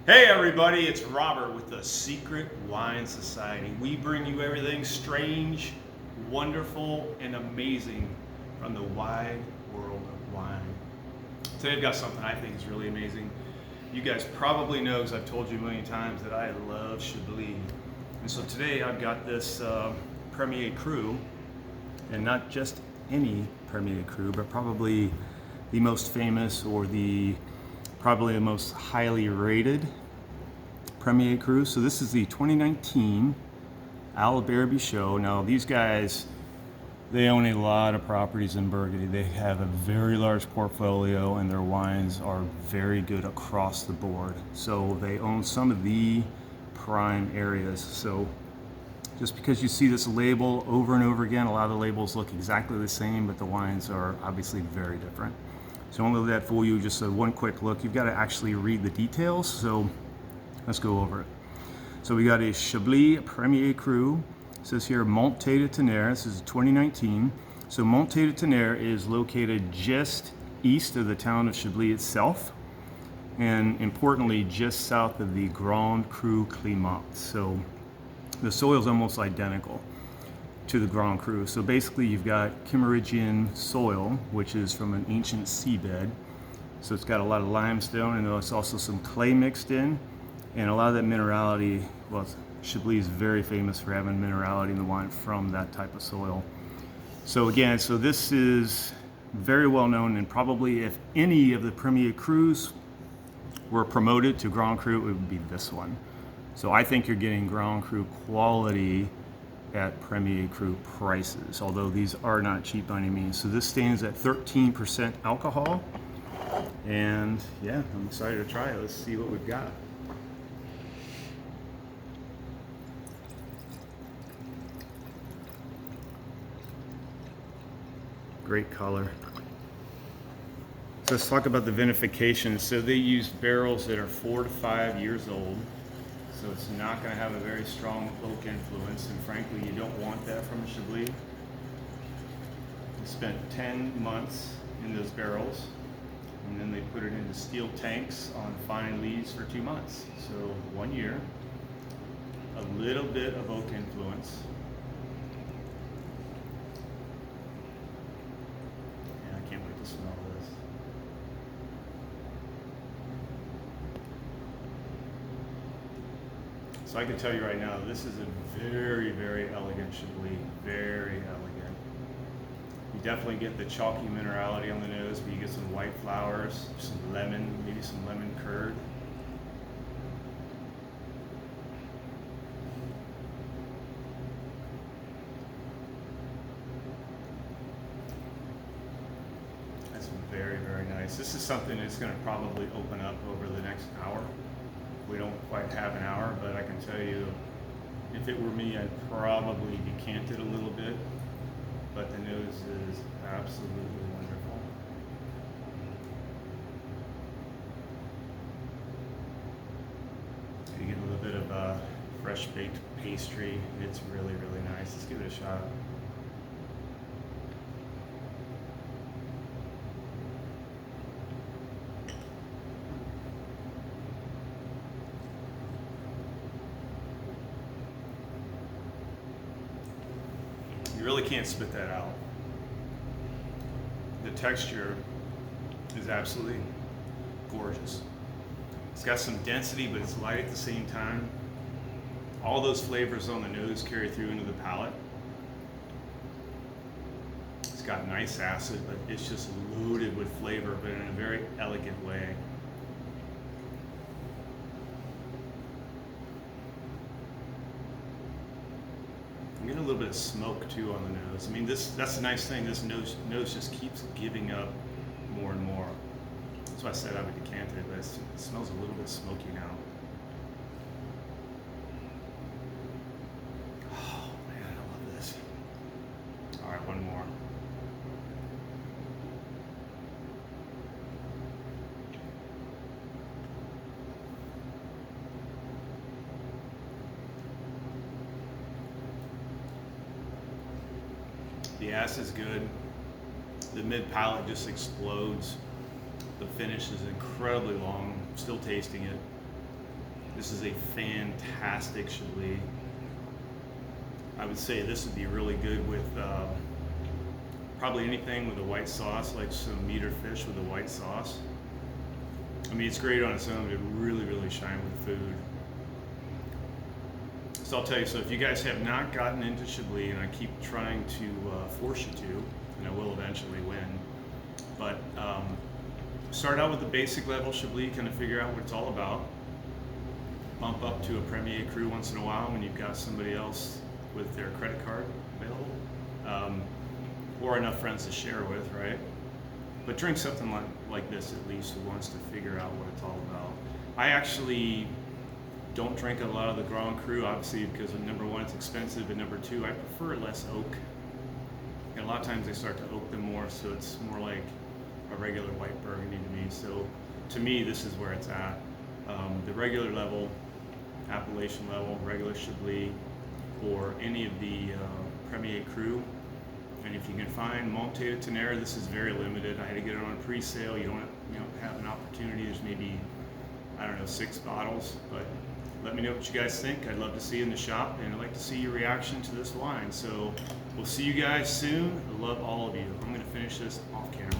Hey everybody, it's Robert with the Secret Wine Society. We bring you everything strange, wonderful, and amazing from the wide world of wine. Today I've got something I think is really amazing. You guys probably know, as I've told you a million times, that I love Chablis. And so today I've got this 1er cru, and not just any 1er cru, but probably the most famous or probably the most highly rated 1er cru. So this is the 2019 Alberby show. Now these guys, they own a lot of properties in Burgundy. They have a very large portfolio and their wines are very good across the board. So they own some of the prime areas. So just because you see this label over and over again, a lot of the labels look exactly the same, but the wines are obviously very different. So don't let that fool you, just one quick look. You've got to actually read the details, so let's go over it. So we got a Chablis 1er cru. It says here Montee de Tonnerre. This is 2019. So Montee de Tonnerre is located just east of the town of Chablis itself, and importantly, just south of the 1er cru Climate. So the soil is almost identical to the 1er cru. So basically you've got Kimmeridgian soil, which is from an ancient seabed. So it's got a lot of limestone, and there's also some clay mixed in, and a lot of that minerality. Well, Chablis is very famous for having minerality in the wine from that type of soil. So again, so this is very well known, and probably if any of the 1er crus were promoted to 1er cru, it would be this one. So I think you're getting 1er cru quality at 1er cru prices, although these are not cheap by any means. So this stands at 13% alcohol, and yeah, I'm excited to try it. Let's see what we've got. Great color. So let's talk about the vinification. So they use barrels that are 4 to 5 years old. So it's not going to have a very strong oak influence, and frankly, you don't want that from a Chablis. They spent 10 months in those barrels, and then they put it into steel tanks on fine leaves for 2 months. So 1 year, a little bit of oak influence. Yeah, I can't wait to smell this. So I can tell you right now, this is a very, very elegant Chablis, very elegant. You definitely get the chalky minerality on the nose, but you get some white flowers, some lemon, maybe some lemon curd. That's very, very nice. This is something that's going to probably open up over the next hour. We don't quite have an hour, but I can tell you, if it were me, I'd probably decant it a little bit, but the nose is absolutely wonderful. You get a little bit of fresh baked pastry. It's really, really nice. Let's give it a shot. You really can't spit that out. The texture is absolutely gorgeous. It's got some density, but it's light at the same time. All those flavors on the nose carry through into the palate. It's got nice acid, but it's just loaded with flavor, but in a very elegant way. I'm getting a little bit of smoke too on the nose. I mean, that's the nice thing. This nose just keeps giving up more and more. That's why I said I would decant it, but it smells a little bit smoky now. Oh man, I love this. All right, one more. The acid's good. The mid palate just explodes. The finish is incredibly long. Still tasting it. This is a fantastic Chablis. I would say this would be really good with probably anything with a white sauce, like some meat or fish with a white sauce. I mean, it's great on its own, but it really, really shine with food. So I'll tell you, so if you guys have not gotten into Chablis, and I keep trying to force you to, and I will eventually win, but start out with the basic level Chablis, kind of figure out what it's all about. Bump up to a 1er cru once in a while when you've got somebody else with their credit card available, or enough friends to share with, right? But drink something like this at least, who wants to figure out what it's all about. I actually don't drink a lot of the 1er cru, obviously, because number one, it's expensive, and number two, I prefer less oak. And a lot of times they start to oak them more, so it's more like a regular white burgundy to me. So to me, this is where it's at. The regular level, appellation level, regular Chablis, or any of the 1er cru. And if you can find Montee de Tonnerre, this is very limited. I had to get it on pre-sale. You don't have an opportunity. There's maybe, I don't know, 6 bottles. But let me know what you guys think. I'd love to see you in the shop, and I'd like to see your reaction to this wine. So we'll see you guys soon. I love all of you. I'm going to finish this off camera.